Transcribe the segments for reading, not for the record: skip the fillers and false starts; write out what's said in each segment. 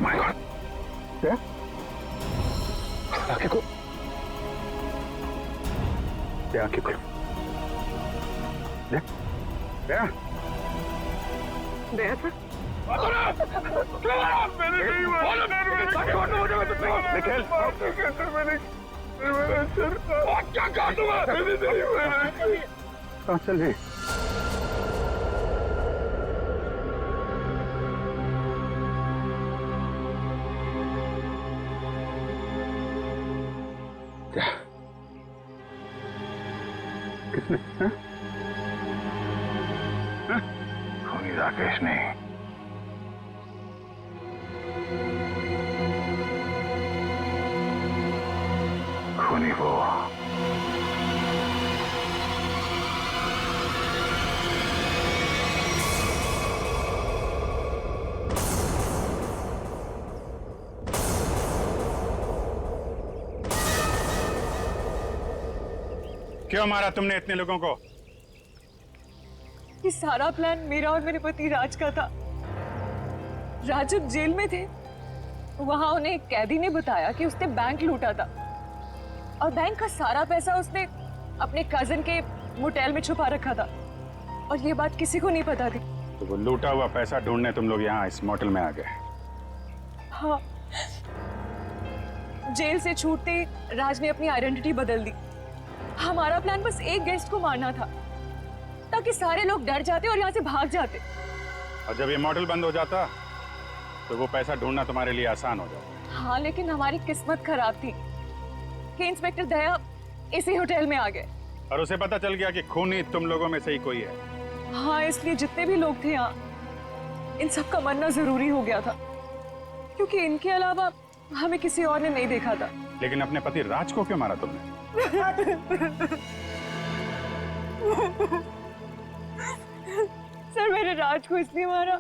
My God, आंखें खोल, आंखें खोल, दया सर, मैंने नहीं मारा, क्या कहा तुम्हें? कहाँ चल रही? क्या? किसने? खूनी राकेश नहीं, खूनी वो। क्यों मारा तुमने इतने लोगों को? ये सारा प्लान मेरा और मेरे पति राज का था। राज जब जेल में थे, वहां उन्हें एक कैदी ने बताया कि उसने बैंक लूटा था और बैंक का सारा पैसा उसने अपने कजिन के मोटेल में छुपा रखा था और ये बात किसी को नहीं पता थी। तो वो लूटा हुआ पैसा ढूंढने तुम लोग यहाँ इस मोटेल में आ गए? हाँ, जेल से छूटते ही राज ने अपनी आइडेंटिटी बदल दी। हमारा प्लान बस एक गेस्ट को मारना था ताकि सारे लोग डर जाते और यहाँ से भाग जाते। और जब ये मोटेल बंद हो जाता तो वो पैसा ढूंढना तुम्हारे लिए आसान हो जाता। हाँ, लेकिन हमारी किस्मत खराब थी कि इंस्पेक्टर दया इसी होटल में आ गए और उसे पता चल गया कि खूनी तुम लोगों में से ही कोई है। हाँ, इसलिए जितने भी लोग थे यहाँ, इन सब का मरना जरूरी हो गया था क्योंकि इनके अलावा हमें किसी और ने नहीं देखा था। लेकिन अपने पति राज को क्यों मारा तुमने? सर, मैंने राज को इसलिए मारा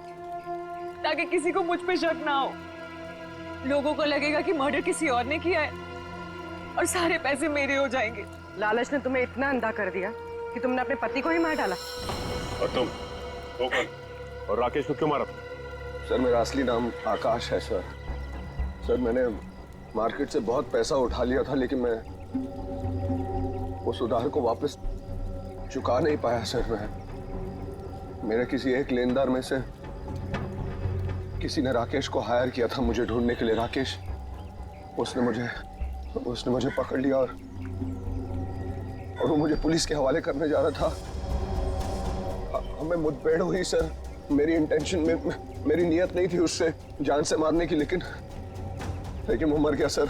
ताकि किसी को मुझ पे शक ना हो। लोगों को लगेगा कि मर्डर किसी और ने किया है और सारे पैसे मेरे हो जाएंगे। लालच ने तुम्हें इतना अंधा कर दिया कि तुमने अपने पति को ही मार डाला। और तुम वो कौन? और राकेश को क्यों मारा? सर, मेरा असली नाम आकाश है सर। सर, मैंने मार्केट से बहुत पैसा उठा लिया था लेकिन मैं उस उधार को वापस चुका नहीं पाया सर। मैं मेरे किसी एक लेनदार में से किसी ने राकेश को हायर किया था मुझे ढूंढने के लिए। राकेश उसने मुझे पकड़ लिया और वो मुझे पुलिस के हवाले करने जा रहा था। हमें मुठभेड़ हुई सर। मेरी इंटेंशन में मेरी नियत नहीं थी उससे जान से मारने की, लेकिन वो मर गया सर।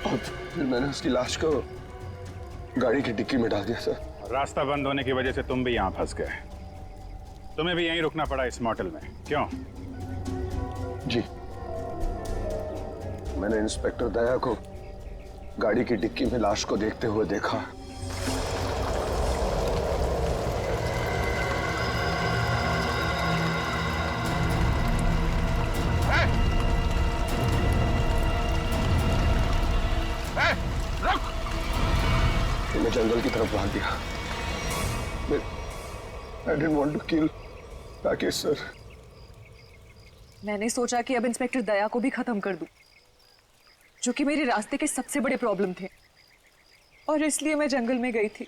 और फिर मैंने उसकी लाश को गाड़ी की डिक्की में डाल दिया सर। रास्ता बंद होने की वजह से तुम भी यहाँ फंस गए। तुम्हें भी यहीं रुकना पड़ा इस मोटेल में, क्यों? जी, मैंने इंस्पेक्टर दया को गाड़ी की डिक्की में लाश को देखते हुए देखा। मैं जंगल की तरफ भाग गया। I didn't want to kill Rakesh sir. मैंने सोचा कि अब इंस्पेक्टर दया को भी खत्म कर दूं, जो कि मेरे रास्ते के सबसे बड़े प्रॉब्लम थे, और इसलिए मैं जंगल में गई थी।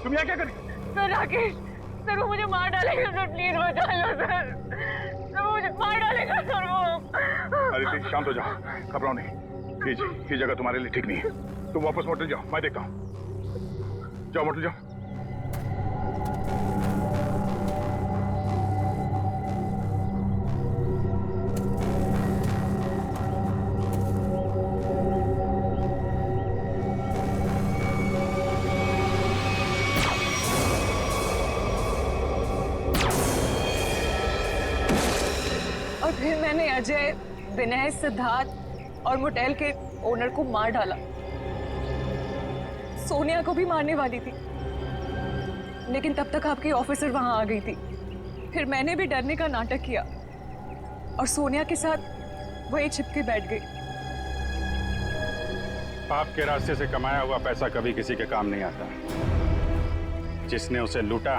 तुम यहाँ क्या कर? सर, राकेश सर, वो मुझे मार डालेगा सर, प्लीज बचा लो सर। सर, वो मुझे मार डालेगा सर वो। अरे प्लीज शांत हो जाओ, घबराओ नहीं। ये जगह तुम्हारे लिए ठीक नहीं है। तुम वापस मोटेल जाओ, मैं देखता हूँ। जाओ मोटेल जाओ। फिर मैंने अजय, विनय, सिद्धार्थ और मोटेल के ओनर को मार डाला। सोनिया को भी मारने वाली थी, लेकिन तब तक आपकी ऑफिसर वहां आ गई थी। फिर मैंने भी डरने का नाटक किया और सोनिया के साथ वहीं छिपके बैठ गई। आपके रास्ते से कमाया हुआ पैसा कभी किसी के काम नहीं आता। जिसने उसे लूटा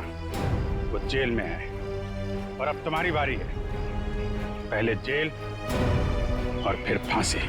वो जेल में है और अब तुम्हारी बारी है। पहले जेल और फिर फांसी।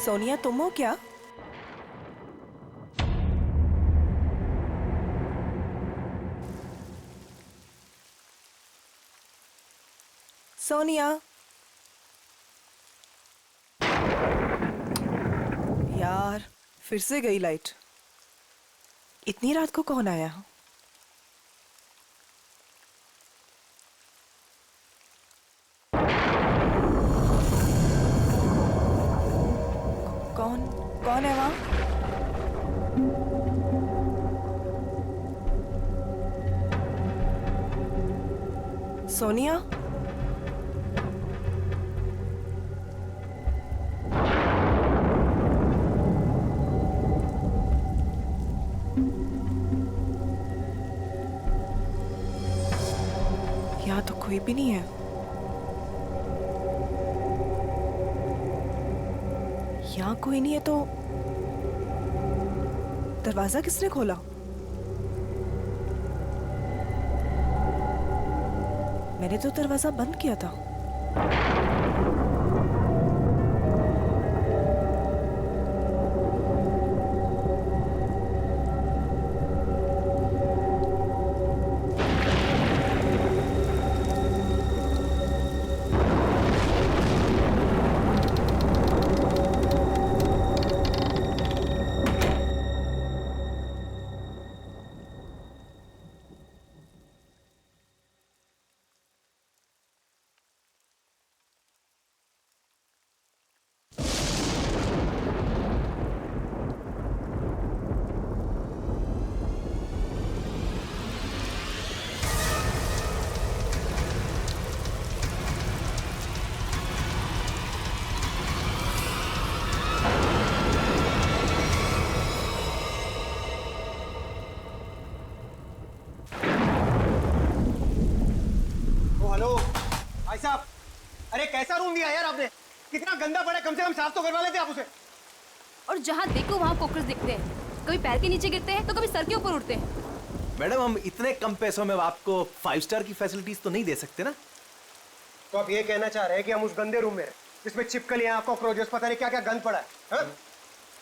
सोनिया, तुम हो क्या? सोनिया, यार फिर से गई लाइट। इतनी रात को कौन आया? कौन है वहां? सोनिया, यहाँ तो कोई भी नहीं है। यहाँ कोई नहीं है तो दरवाजा किसने खोला? मैंने तो दरवाजा बंद किया था। साहब, अरे कैसा रूम दिया यार आपने? कितना गंदा पड़ा है, कम से कम साफ तो करवा लेते आप उसे। और जहाँ देखो वहाँ कॉकरोच दिखते हैं, कभी पैर के नीचे गिरते हैं तो कभी सर के ऊपर उड़ते हैं। मैडम, हम इतने कम पैसों में आपको 5 स्टार की फैसिलिटीज तो नहीं दे सकते ना। तो आप ये कहना चाह रहे हैं कि हम उस गंदे रूम में हैं, जिसमें छिपकलियां, कॉकरोचेस, पता नहीं क्या क्या गंद पड़ा है, हाँ?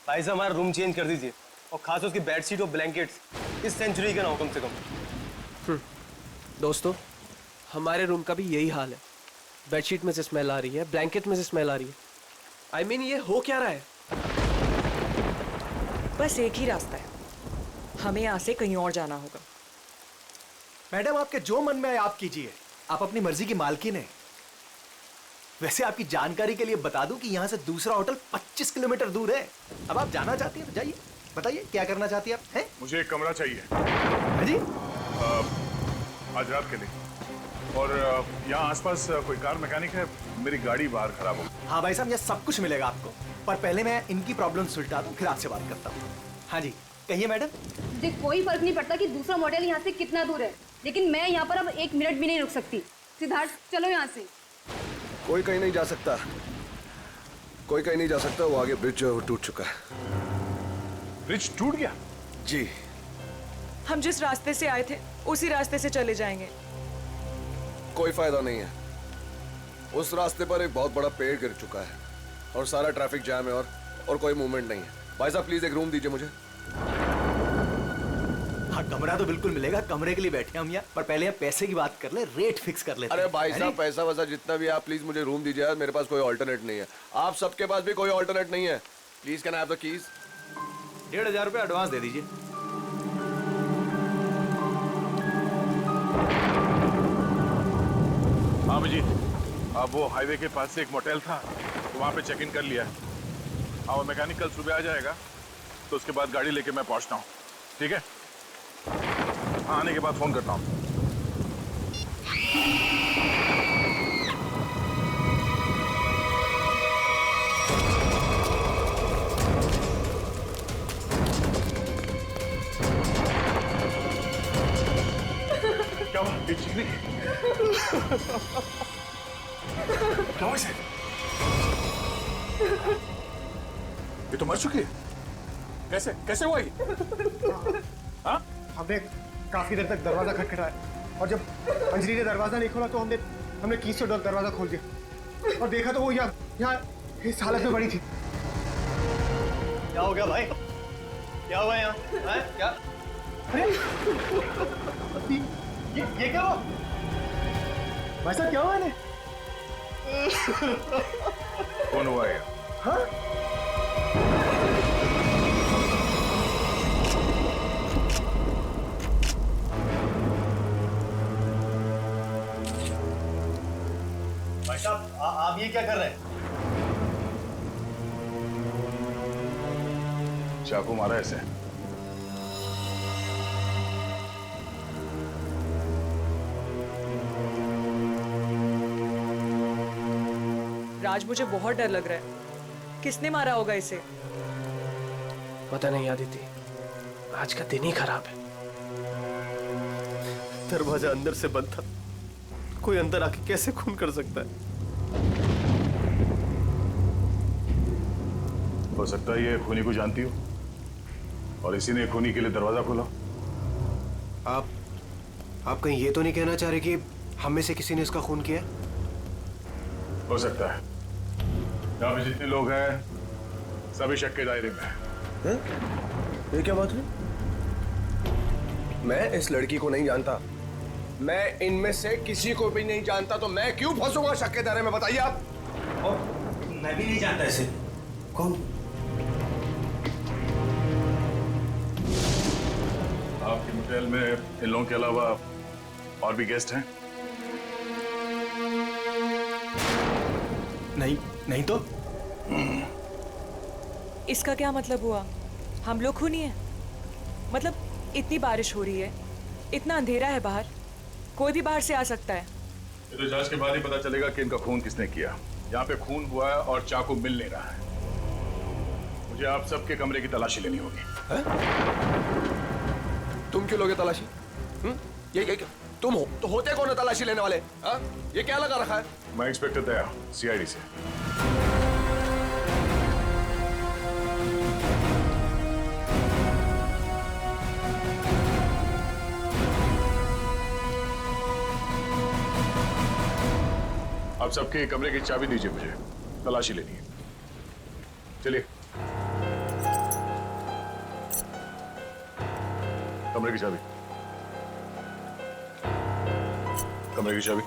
भाई साहब हमारा रूम चेंज कर दीजिए, और खास उसकी बेडशीट और ब्लैंकेट्स इस सेंचुरी के ना हो कम से कम। दोस्तों, हमारे रूम का भी यही हाल है। बेडशीट में से स्मेल आ रही है, ब्लैंकेट में से स्मेल आ रही है। I mean, ये हो क्या रहा है? बस एक ही रास्ता है, हमें यहाँ से कहीं और जाना होगा। मैडम, आपके जो मन में आए आप कीजिए, आप अपनी मर्जी की मालकिन हैं। वैसे आपकी जानकारी के लिए बता दूं कि यहाँ से दूसरा होटल 25 किलोमीटर दूर है। अब आप जाना चाहती हैं तो जाइए, बताइए क्या करना चाहती हैं आप? हैं? मुझे एक कमरा चाहिए हाँ जी, आज रात के लिए। और यहाँ आसपास कोई कार मैकेनिक है? मेरी गाड़ी बाहर खराब हो गई। हाँ भाई साहब, ये सब कुछ मिलेगा आपको, पर पहले मैं इनकी प्रॉब्लम सुलझा दूं, फिर आपसे बात करता हूँ। हाँ जी, कहिए मैडम। देख, कोई फर्क नहीं पड़ता कि दूसरा मॉडल यहाँ से कितना दूर है, लेकिन मैं यहाँ पर अब 1 मिनट भी नहीं रुक सकती। सिद्धार्थ, चलो यहाँ से। कोई कहीं नहीं जा सकता, कोई कहीं नहीं जा सकता। वो आगे ब्रिज जो है वो टूट चुका है। ब्रिज टूट गया? जी। हम जिस रास्ते से आए थे उसी रास्ते से चले जाएंगे। कोई फायदा नहीं है, उस रास्ते पर एक बहुत बड़ा पेड़ गिर चुका है और सारा ट्रैफिक जैम है और कोई मूवमेंट नहीं है। भाई साहब प्लीज एक रूम दीजिए मुझे। हाँ, कमरा तो बिल्कुल मिलेगा, कमरे के लिए बैठे हम यहाँ, पर पहले हम पैसे की बात कर ले, रेट फिक्स कर लेते हैं। अरे भाई है साहब, नी? पैसा वैसा जितना भी आप प्लीज मुझे रूम दीजिए यार, मेरे पास कोई ऑल्टरनेट नहीं है। आप सबके पास भी कोई ऑल्टरनेट नहीं है। Please can I have the keys? 1500 रुपये एडवांस दे दीजिए। हाँ जी, अब वो हाईवे के पास से एक मोटेल था, तो वहाँ पे चेक इन कर लिया है। हाँ, वो मैकेनिक कल सुबह आ जाएगा, तो उसके बाद गाड़ी लेके मैं पहुँचता हूँ। ठीक है? हाँ, आने के बाद फोन करता हूँ। क्या हुआ? ये चीख रही है? क्या हुआ इसे? ये तो मर चुकी है। कैसे कैसे हुआ ये? हाँ? हमने काफी देर तक दरवाजा खटखटाया, और जब अंजलि ने दरवाजा नहीं खोला तो हमने कीज से दरवाजा खोल दिया और देखा तो वो यहाँ इस हालत में पड़ी थी। क्या हो गया भाई? क्या हुआ यहाँ? हैं? क्या? अरे ये क्या हुआ? भाई साहब, क्या हुआ इन्हें? कौन हुआ ये? हाँ? भाई साहब, आप ये क्या कर रहे हैं? चाकू मारा ऐसे? राज, मुझे बहुत डर लग रहा है। किसने मारा होगा इसे? पता नहीं आदिति, आज का दिन ही खराब है। दरवाजा अंदर से बंद था, कोई अंदर आके कैसे खून कर सकता है? हो सकता है ये खूनी को जानती हो और इसी ने खूनी के लिए दरवाजा खोला। आप कहीं ये तो नहीं कहना चाह रहे कि हम में से किसी ने इसका खून किया? हो सकता है। यहाँ पे जितने लोग हैं सभी शक के दायरे में हैं। ये क्या बात हुई? मैं इस लड़की को नहीं जानता, मैं इनमें से किसी को भी नहीं जानता, तो मैं क्यों फंसूंगा शक के दायरे में? बताइए आप। मैं भी नहीं जानता इसे। कौन? आपके मोटेल में इन लोगों के अलावा और भी गेस्ट हैं? नहीं तो? इसका क्या मतलब हुआ? हम लोग खूनी हैं? मतलब इतनी बारिश हो रही है, इतना अंधेरा है बाहर, कोई भी बाहर से आ सकता है। ये तो जांच के बाद ही पता चलेगा कि इनका खून किसने किया। यहाँ पे खून हुआ है और चाकू मिल नहीं रहा है। मुझे आप सबके कमरे की तलाशी लेनी होगी। तुम क्यों लोगे तलाशी? ये तुम हो तो होते कौन है तलाशी लेने वाले? ये क्या लगा रखा है? मैं इंस्पेक्टर दया, सीआईडी से। आप सबके कमरे की चाबी दीजिए, मुझे तलाशी लेनी है। चलिए। कमरे की चाबी, कमरे की चाबी।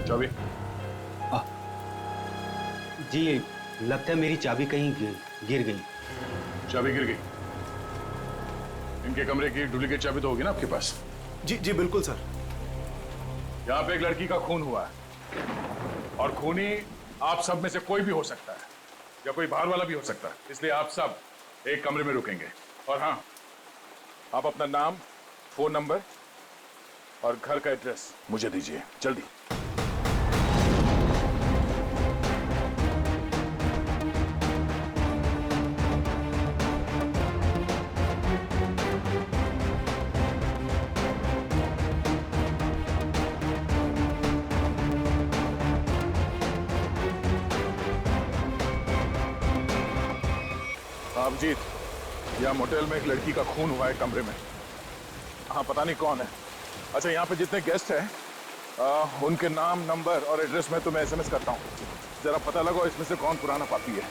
चाबी। जी लगता है मेरी चाबी कहीं गिर गई। चाबी गिर गई? इनके कमरे की डुप्लीकेट चाबी तो होगी ना आपके पास? जी जी बिल्कुल सर। यहाँ पे एक लड़की का खून हुआ है और खूनी आप सब में से कोई भी हो सकता है या कोई बाहर वाला भी हो सकता है, इसलिए आप सब एक कमरे में रुकेंगे। और हाँ, आप अपना नाम, फोन नंबर और घर का एड्रेस मुझे दीजिए जल्दी। अभिजीत, यहाँ मोटेल में एक लड़की का खून हुआ है कमरे में। हाँ, पता नहीं कौन है। अच्छा, यहाँ पे जितने गेस्ट हैं उनके नाम, नंबर और एड्रेस मैं तुम्हें एसएमएस करता हूँ। जरा पता लगाओ इसमें से कौन पुराना पापी है।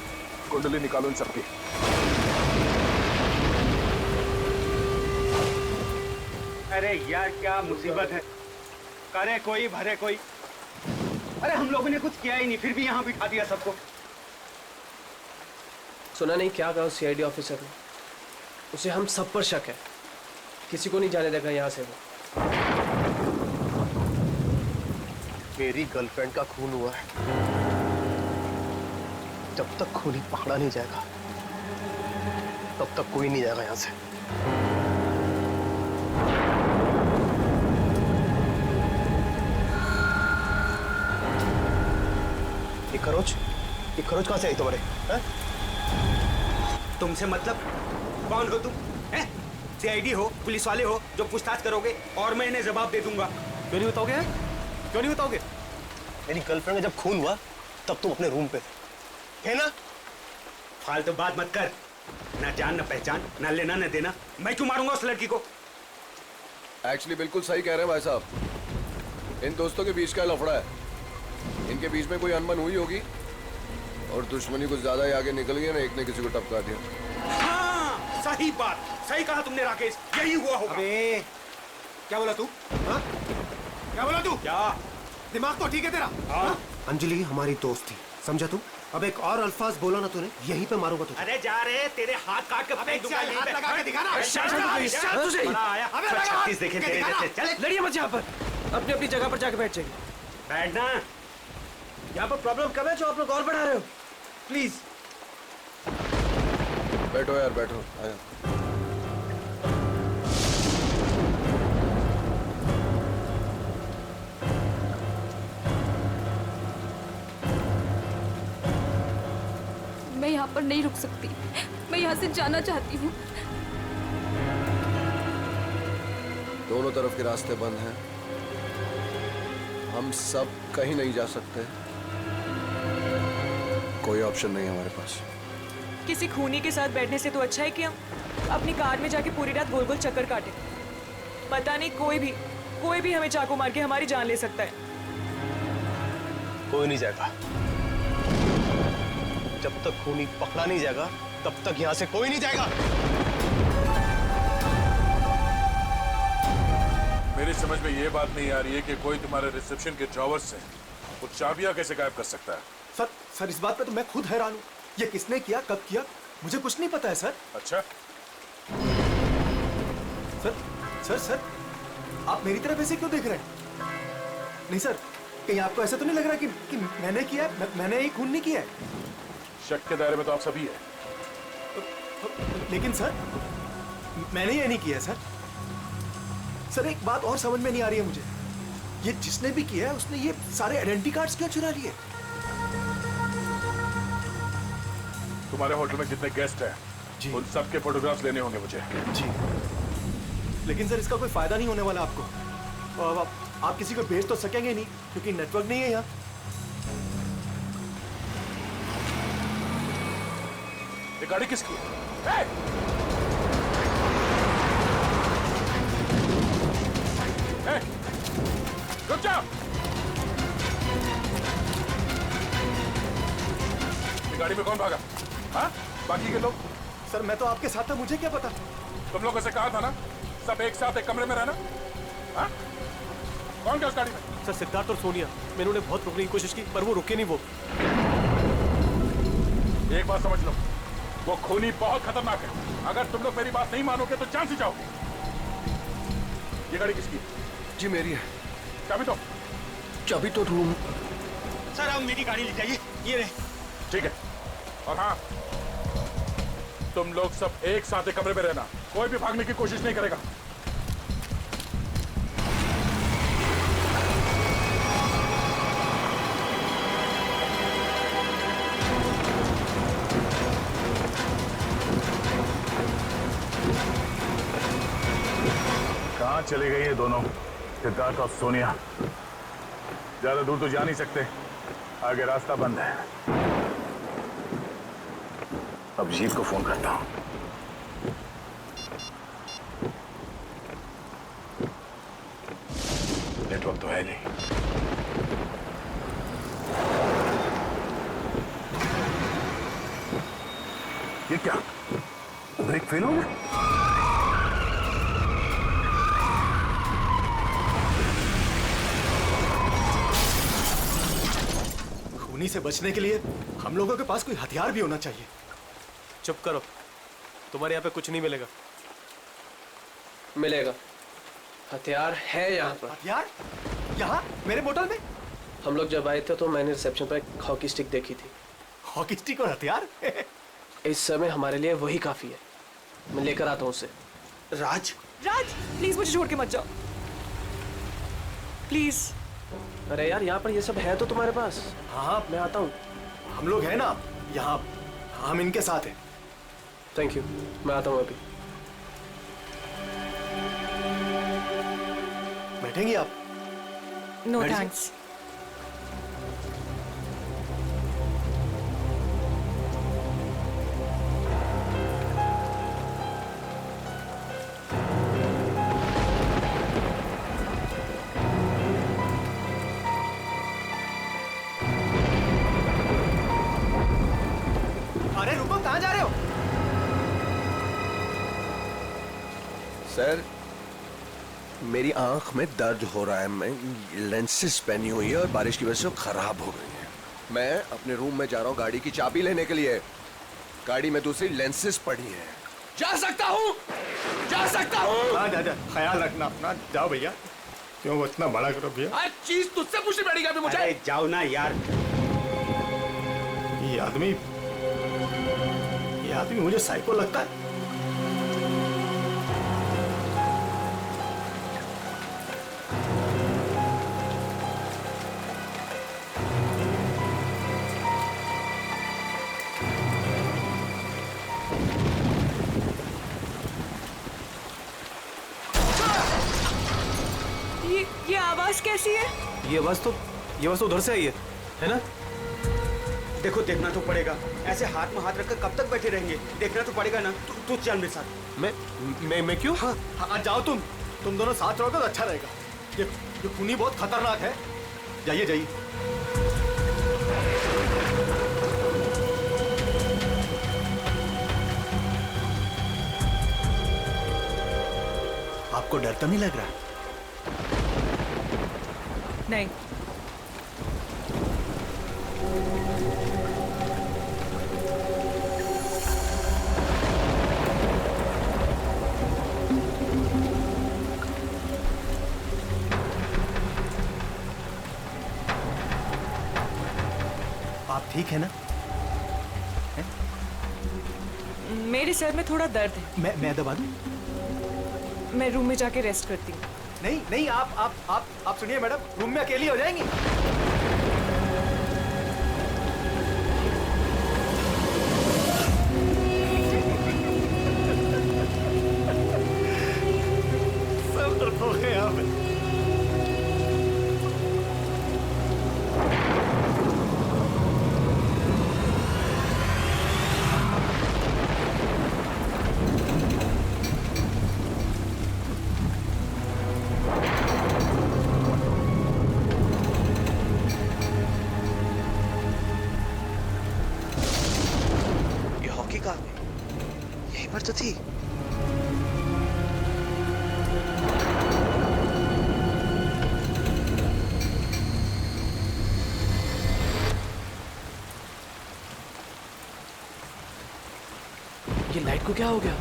कुंडली निकालो इन सबकी। अरे यार क्या मुसीबत है, करे कोई भरे कोई। अरे हम लोगों ने कुछ किया ही नहीं, फिर भी यहाँ बिठा दिया सबको। सुना नहीं क्या कहा सीआईडी ऑफिसर ने? उसे हम सब पर शक है, किसी को नहीं जाने देगा यहाँ से वो। मेरी गर्लफ्रेंड का खून हुआ है, जब तक खूनी पकड़ा नहीं जाएगा तब तक कोई नहीं जाएगा यहाँ से। ये खरोच कहाँ से आई तुम्हारे? तुमसे मतलब? कौन हो तुम? हैं? सीआईडी हो, पुलिस वाले हो जो पूछताछ करोगे और मैं इन्हें जवाब दे दूंगा। क्यों नहीं बताओगे? क्यों नहीं बताओगे? मेरी गर्लफ्रेंड का जब खून हुआ तब तुम अपने रूम पे थे ना? फालतू बात मत कर। ना जान, ना पहचान, ना लेना, ना देना। मैं क्यों मारूंगा उस लड़की को? एक्चुअली बिल्कुल सही कह रहे हैं भाई साहब। इन दोस्तों के बीच का लफड़ा है। इनके बीच में कोई अनबन हुई होगी और दुश्मनी कुछ ज्यादा ही आगे निकल गई ना, एक ने किसी को टपका दिया। हाँ, सही बात, सही कहा तुमने राकेश, यही हुआ होगा। अबे क्या बोला तू? हाँ? क्या बोला तू? क्या दिमाग तो ठीक है तेरा? हाँ? अंजलि हमारी दोस्त थी, समझा तू? अब एक और अल्फाज बोला ना तूने, यहीं पे मारूंगा तुझे। अरे जा रहे, तेरे हाथ काट के फेंक दूंगा। हाथ लगा के दिखा ना। छत्तीस देखे तेरे जैसे। चल लड़िए मत यहाँ पर, अपनी अपनी जगह पर जाके बैठ जाइए। बैठना। यहाँ पर प्रॉब्लम कब है जो आप लोग और बढ़ा रहे हो? प्लीज बैठो यार, बैठो। आया। मैं यहाँ पर नहीं रुक सकती, मैं यहाँ से जाना चाहती हूँ। दोनों तरफ के रास्ते बंद हैं, हम सब कहीं नहीं जा सकते। कोई ऑप्शन नहीं है हमारे पास। किसी खूनी के साथ बैठने से तो अच्छा है कि हम अपनी कार में जाके पूरी रात गोल गोल चक्कर काटें। पता नहीं कोई भी हमें चाकू मार के हमारी जान ले सकता है। कोई नहीं जाएगा। जब तक खूनी पकड़ा नहीं जाएगा तब तक यहाँ से कोई नहीं जाएगा। मेरी समझ में ये बात नहीं आ रही है कि कोई तुम्हारे रिसेप्शन के ड्रॉवर से वो चाबियां कैसे गायब कर सकता है। सर इस बात पे तो मैं खुद हैरान हूँ। ये किसने किया, कब किया, मुझे कुछ नहीं पता है सर। अच्छा, सर आप मेरी तरफ ऐसे क्यों देख रहे हैं? नहीं सर, कहीं आपको ऐसा तो नहीं लग रहा कि मैंने किया, मैंने ये खून नहीं किया है? शक के दायरे में तो आप सभी है। लेकिन सर मैंने ये नहीं किया सर। सर एक बात और समझ में नहीं आ रही है मुझे, ये जिसने भी किया है उसने ये सारे आइडेंटिटी कार्ड्स क्यों चुरा लिए? तुम्हारे होटल में जितने गेस्ट हैं उन सबके फोटोग्राफ्स लेने होंगे मुझे। जी, लेकिन सर इसका कोई फायदा नहीं होने वाला आपको। और आप किसी को भेज तो सकेंगे नहीं क्योंकि नेटवर्क नहीं है यहाँ। ये गाड़ी किसकी है? कौन भागा? हाँ, बाकी के लोग? सर मैं तो आपके साथ था, मुझे क्या पता। तुम लोगों से कहा था ना सब एक साथ एक कमरे में रहना। हाँ? कौन क्या उस गाड़ी में? सर सिद्धार्थ और सोनिया, मैंने उन्हें बहुत रोकने की कोशिश की पर वो रुके नहीं। वो एक बात समझ लो, वो खूनी बहुत खतरनाक है। अगर तुम लोग मेरी बात नहीं मानोगे तो जान से जाओगे। ये गाड़ी किसकी है? जी मेरी है। चाबी तो रूम। सर अब मेरी गाड़ी ले जाइए, ये रहे। ठीक है। और हाँ, तुम लोग सब एक साथ एक कमरे में रहना, कोई भी भागने की कोशिश नहीं करेगा। कहाँ चले गए ये दोनों, सिद्धार्थ और सोनिया? ज्यादा दूर तो जा नहीं सकते, आगे रास्ता बंद है। अब जीत को फोन करता हूं। नेटवर्क तो है नहीं। ये क्या, ब्रेक फेल हो गया? खूनी से बचने के लिए हम लोगों के पास कोई हथियार भी होना चाहिए। चुप करो, तुम्हारे यहाँ पे कुछ नहीं मिलेगा। मिलेगा, हथियार है यहाँ पर। हथियार? यहाँ मेरे बोतल में? हम लोग जब आए थे तो मैंने रिसेप्शन पर एक हॉकी स्टिक देखी थी। हॉकी स्टिक और हथियार? इस समय हमारे लिए वही काफी है। मैं लेकर आता हूँ उसे। राज, प्लीज मुझे छोड़ के मत जाओ, प्लीज। अरे यार यहाँ पर ये सब है तो तुम्हारे पास। हाँ मैं आता हूँ। हम लोग हैं ना यहाँ, हम इनके साथ हैं। थैंक यू, मैं आता हूँ अभी। बैठेंगी आप? नो बैठ जाओ। थैंक्स। अरे रुको, कहाँ जा रहे हो? सर मेरी आंख में दर्द हो रहा है, मैं लेंसेज पहनी हुई है और बारिश की वजह से वो खराब हो गई है। मैं अपने रूम में जा रहा हूँ गाड़ी की चाबी लेने के लिए। गाड़ी में दूसरी लेंसेज पड़ी है। जा सकता हूँ, जा सकता हूँ। हाँ दादा, ख्याल रखना अपना। जाओ भैया, क्यों वो इतना बड़ा करो भैया। हर चीज तुझसे पूछनी पड़ेगी अभी मुझे। अरे जाओ ना यार। ये आदमी मुझे साइको लगता है। ये आवाज कैसी है? ये आवाज तो उधर से आई है ना? देखो, देखना तो पड़ेगा। ऐसे हाथ में हाथ रखकर कब तक बैठे रहेंगे? देखना तो पड़ेगा ना। तू चल मेरे साथ। मैं क्यों? हाँ जाओ, तुम दोनों साथ रहोगे तो अच्छा रहेगा। ये खूनी बहुत खतरनाक है। जाइए जाइए। आपको डर तो नहीं लग रहा? नहीं। आप ठीक है ना? मेरे सर में थोड़ा दर्द है। मैं दबा दूं? मैं रूम में जाके रेस्ट करती हूँ। नहीं नहीं, आप सुनिए मैडम, रूम में अकेली हो जाएंगी। सब दर्द हो गए यहाँ पे। थी। ये लाइट को क्या हो गया?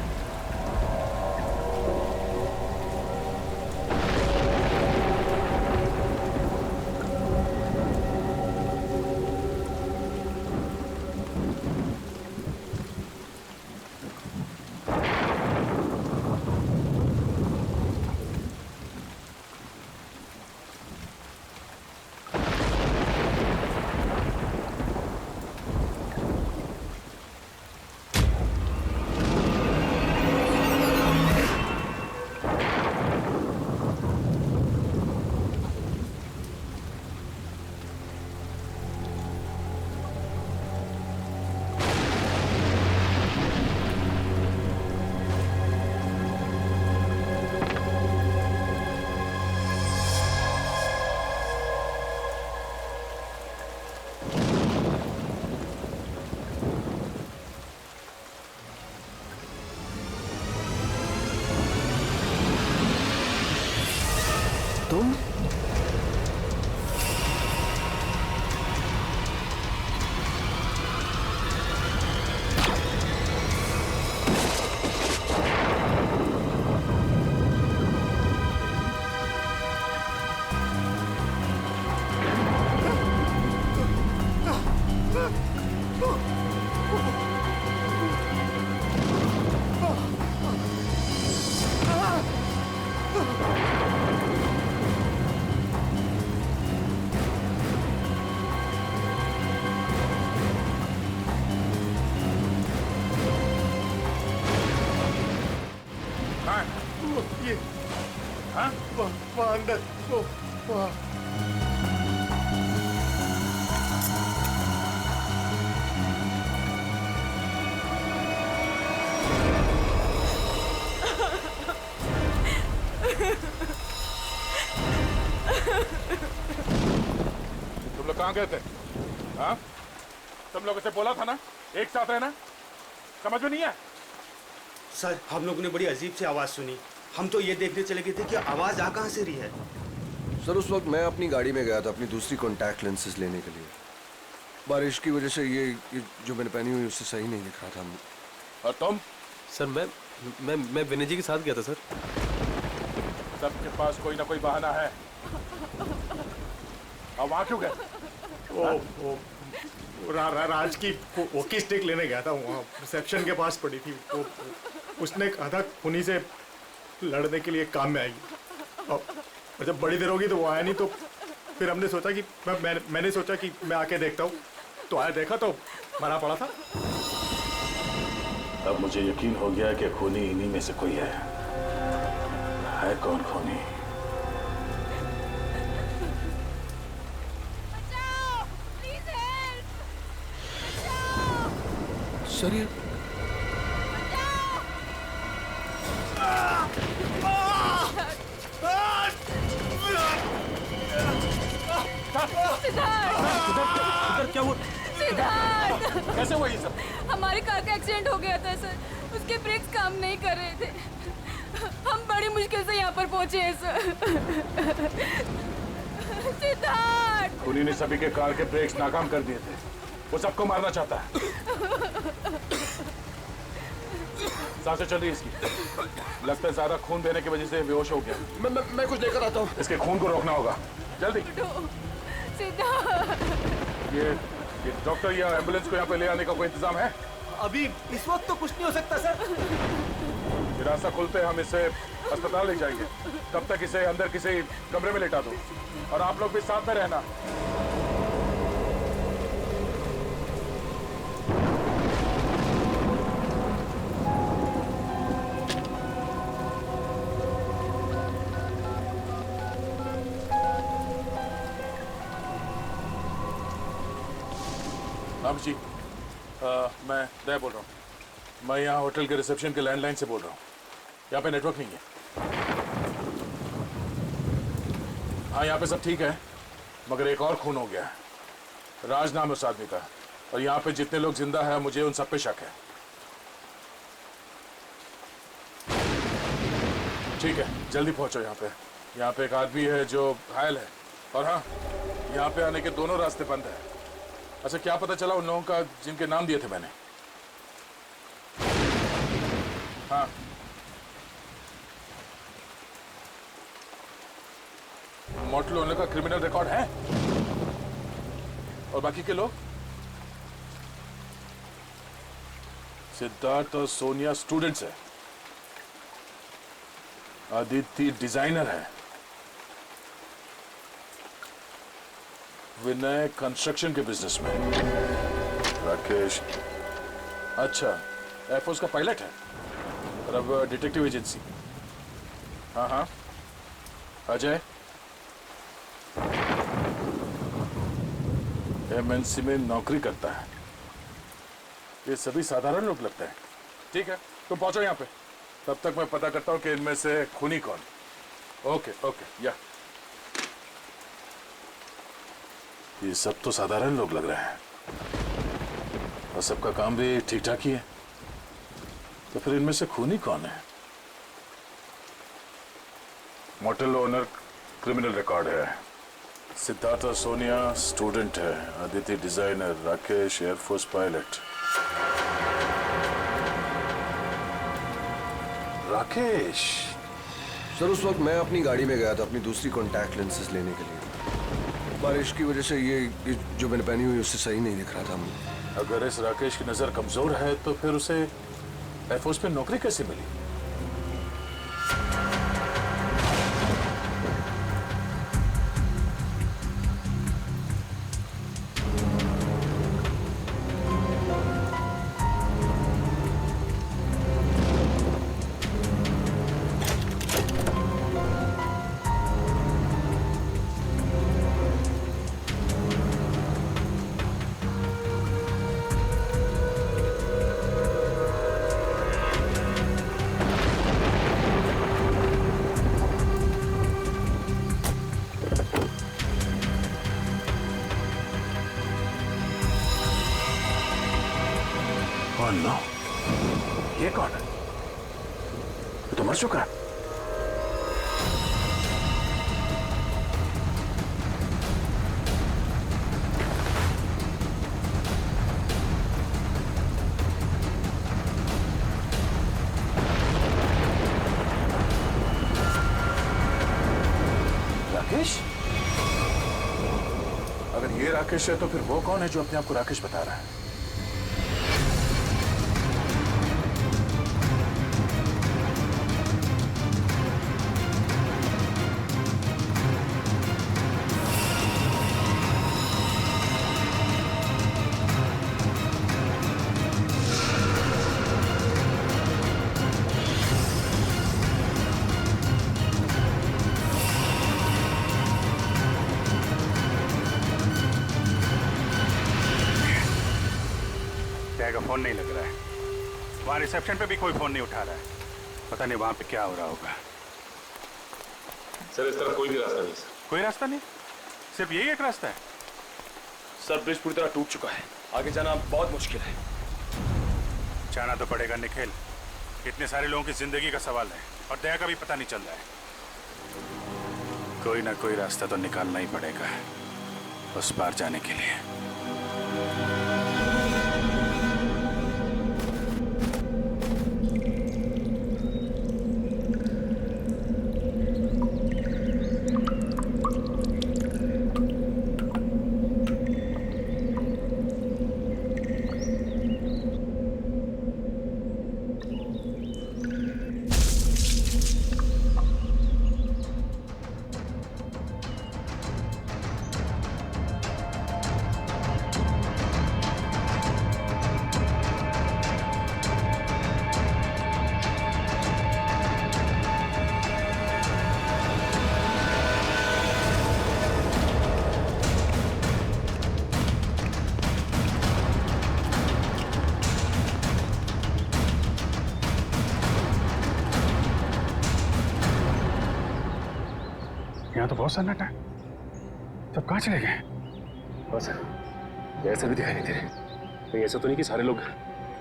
तुम? ये हाँ वहाँ अंदर वहाँ तुम लोग कहाँ गए थे? हाँ तुम लोगों से बोला था ना एक साथ रहना, समझ में नहीं है? सर हम लोगों ने बड़ी अजीब सी आवाज सुनी, हम तो ये देखने चले गए थे कि आवाज आ कहाँ से रही है। सर उस वक्त मैं अपनी गाड़ी में गया था अपनी दूसरी कॉन्टैक्ट लेंसेज लेने के लिए। बारिश की वजह से ये जो मैंने पहनी हुई उससे सही नहीं दिख रहा था। और तुम? सर मैं विनय जी के साथ गया था सर। सबके पास कोई ना कोई बहाना है। अब वहाँ क्यों गए? राज की वॉकी स्टिक लेने गया था, वहाँ रिसेप्शन के पास पड़ी थी, तो उसने कहा था उन्हीं से लड़ने के लिए काम में आएगी। और जब बड़ी देर होगी तो वो आया नहीं, तो फिर हमने सोचा कि मैंने सोचा कि मैं आके देखता हूँ, तो आया देखा तो मरा पड़ा था। अब मुझे यकीन हो गया कि खूनी इन्हीं में से कोई है कौन खूनी? सर ये क्या हुआ? सिद्धार्थ! कैसे हुआ ये सब? हमारी कार का एक्सीडेंट हो गया था सर, उसके ब्रेक्स काम नहीं कर रहे थे, हम बड़ी मुश्किल से यहाँ पर पहुंचे हैं सर। सिद्धार्थ! खूनी ने सभी के कार के ब्रेक्स नाकाम कर दिए थे, वो सबको मारना चाहता है। सांसें चल रही है इसकी, लगता है ज्यादा खून देने की वजह से बेहोश हो गया। मैं कुछ लेकर आता हूँ। इसके खून को रोकना होगा, जल्दी। ये डॉक्टर या एम्बुलेंस को यहाँ पे ले आने का कोई इंतजाम है? अभी इस वक्त तो कुछ नहीं हो सकता सर। ये रास्ता खुलते हम इसे अस्पताल ले जाएंगे, तब तक इसे अंदर किसी कमरे में लेटा दो और आप लोग भी साथ में रहना। राम जी, मैं दया बोल रहा हूँ। मैं यहाँ होटल के रिसेप्शन के लैंडलाइन से बोल रहा हूँ। यहाँ पे नेटवर्क नहीं है। हाँ यहाँ पे सब ठीक है, मगर एक और खून हो गया है। राज नाम है उस आदमी का, और यहाँ पे जितने लोग जिंदा हैं मुझे उन सब पे शक है। ठीक है, जल्दी पहुंचो यहाँ पे। यहाँ पे एक आदमी है जो घायल है, और हाँ, यहाँ पे आने के दोनों रास्ते बंद है। अच्छा, क्या पता चला उन लोगों का जिनके नाम दिए थे मैंने? हाँ, मोटल ओनर का क्रिमिनल रिकॉर्ड है, और बाकी के लोग? सिद्धार्थ और सोनिया स्टूडेंट्स है, आदित्य डिजाइनर है, विनय कंस्ट्रक्शन के बिजनेस में, राकेश अच्छा एयरफोर्स का पायलट है, और अब डिटेक्टिव एजेंसी। हाँ हाँ, अजय एमएनसी में नौकरी करता है। ये सभी साधारण लोग लगते हैं। ठीक है, तुम पहुंचो यहाँ पे, तब तक मैं पता करता हूँ कि इनमें से खूनी कौन। ओके ओके, या ये सब तो साधारण लोग लग रहे हैं, और सबका काम भी ठीक ठाक ही है, तो फिर इनमें से खूनी कौन है? मोटल ओनर क्रिमिनल रिकॉर्ड है, सिद्धार्थ और सोनिया स्टूडेंट है, Aditya designer, Rakesh air force pilot. Rakesh sir, उस वक्त मैं अपनी गाड़ी में गया था अपनी दूसरी कॉन्टैक्ट लेंसेज लेने के लिए। बारिश की वजह से ये जो मैंने पहनी हुई उससे सही नहीं दिख रहा था मुझे। अगर इस राकेश की नजर कमजोर है तो फिर उसे एयरफोर्स में नौकरी कैसे मिली? नो, ये कौन है? ये तो मर चुका है। राकेश? अगर ये राकेश है तो फिर वो कौन है जो अपने आप को राकेश बता रहा है? का फोन नहीं लग रहा है, वहां रिसेप्शन पे भी कोई फोन नहीं उठा रहा है, पता नहीं वहां पे क्या हो रहा होगा। सर, इस तरफ कोई भी रास्ता नहीं। कोई रास्ता नहीं? सिर्फ यही एक रास्ता है? सर, ब्रिज पूरी तरह टूट चुका है, आगे जाना बहुत मुश्किल है। जाना तो पड़ेगा निखिल, इतने सारे लोगों की जिंदगी का सवाल है, और दया का भी पता नहीं चल रहा है। कोई ना कोई रास्ता तो निकालना ही पड़ेगा उस पार जाने के लिए। यहाँ तो बहुत सन्नाटा है, सब कहाँ चले गए? बस ऐसा भी दिखाई नहीं दे रहे। कहीं ऐसा तो नहीं कि सारे लोग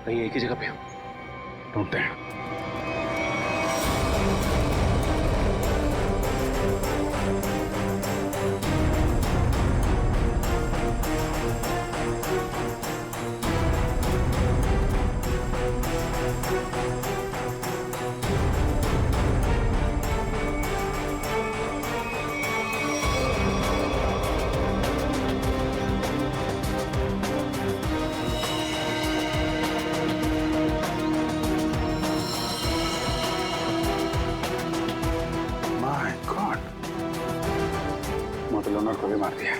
कहीं एक ही जगह पे हो? ढूंढते हैं। ओनर को भी मार दिया।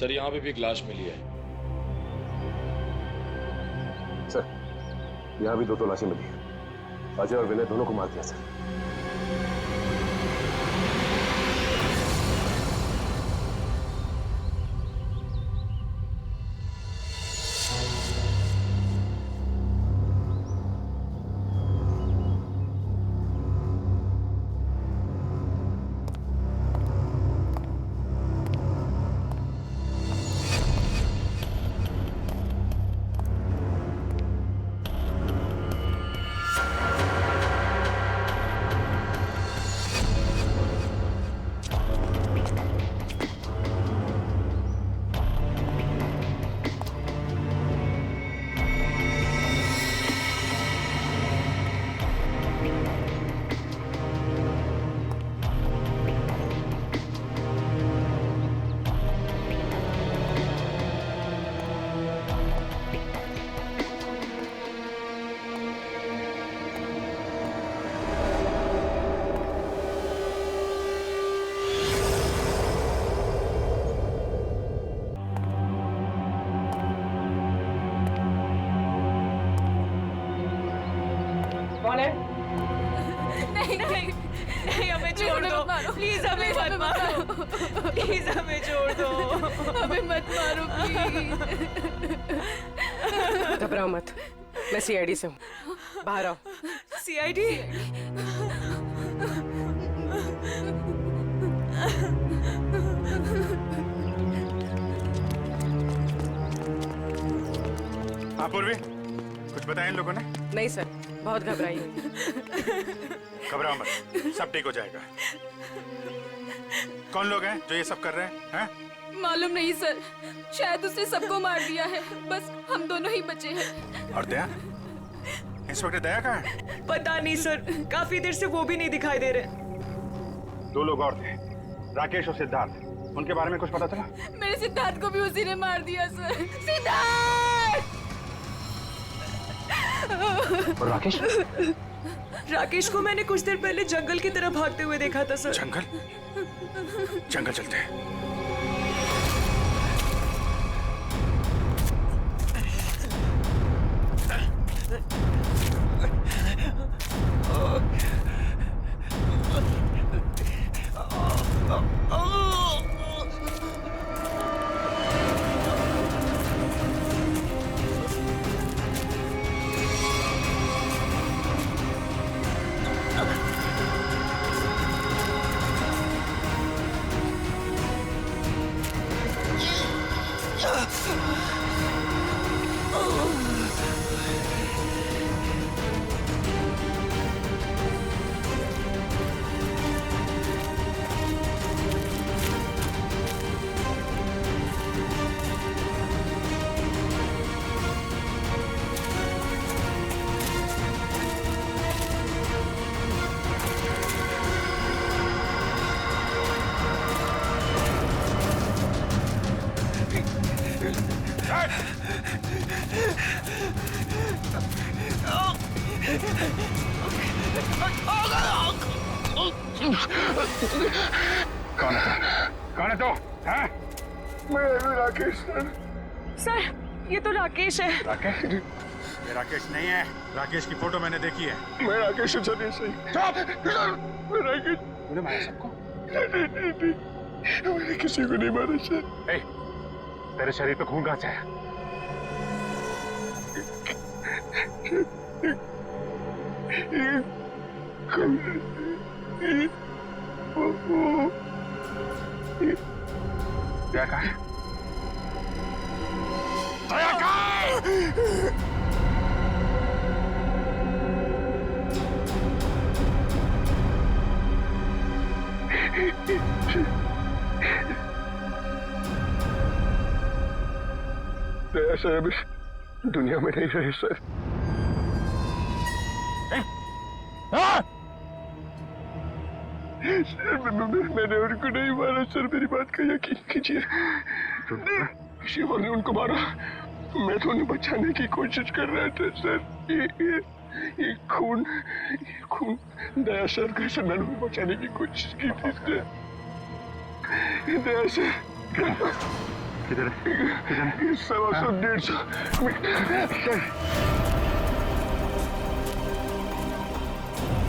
सर यहाँ पे भी लाश मिली है। सर यहाँ भी 2 तलाशी मिली है। अजय और विनय दोनों को मार दिया सर। नहीं नहीं नहीं, हमें छोड़ दो प्लीज, हमें मत मारो प्लीज, हमें छोड़ दो, हमें मत मारो प्लीज। घबराओ मत, मैं सीआईडी से हूँ, बाहर आओ। सीआईडी? हाँ पूर्वी, कुछ बताया इन लोगों ने? नहीं सर, बहुत घबराई हुई। घबराओ मत, सब ठीक हो जाएगा। कौन लोग हैं जो ये सब कर रहे हैं? मालूम नहीं सर, शायद उसने सबको मार दिया है, बस हम दोनों ही बचे हैं। और दया? इंस्पेक्टर दया कहाँ है? पता नहीं सर, काफी देर से वो भी नहीं दिखाई दे रहे। 2 लोग और थे, राकेश और सिद्धार्थ, उनके बारे में कुछ पता चला? मेरे सिद्धार्थ को भी उसी ने मार दिया सर। सिद्धार्थ! और राकेश? राकेश को मैंने कुछ देर पहले जंगल की तरफ भागते हुए देखा था सर। जंगल? जंगल चलते हैं। कौन है? कौन है तो? हैं? मैं राकेश सर। सर, ये तो राकेश है। राकेश? ये राकेश नहीं है। राकेश की फोटो मैंने देखी है। मैं राकेश हूँ सर, ये सही। मैं राकेश। तूने मारा सबको? नहीं, मैंने किसी को नहीं मारा सर। ए, तेरे शरीर पे खून कहाँ से है? क्या कहा? दया कहा? दया सर अब इस दुनिया में नहीं रहे सर। सर मैंने उनको नहीं मारा सर, मेरी बात का यकीन कीजिए। किसी और ने उनको मारा, मैं तो उन्हें बचाने की कोशिश कर रहा था सर। ये खून दया सर का सर, मैंने उन्हें बचाने की कोशिश की थी सर। दया सर किधर है? 100-150 मीटर।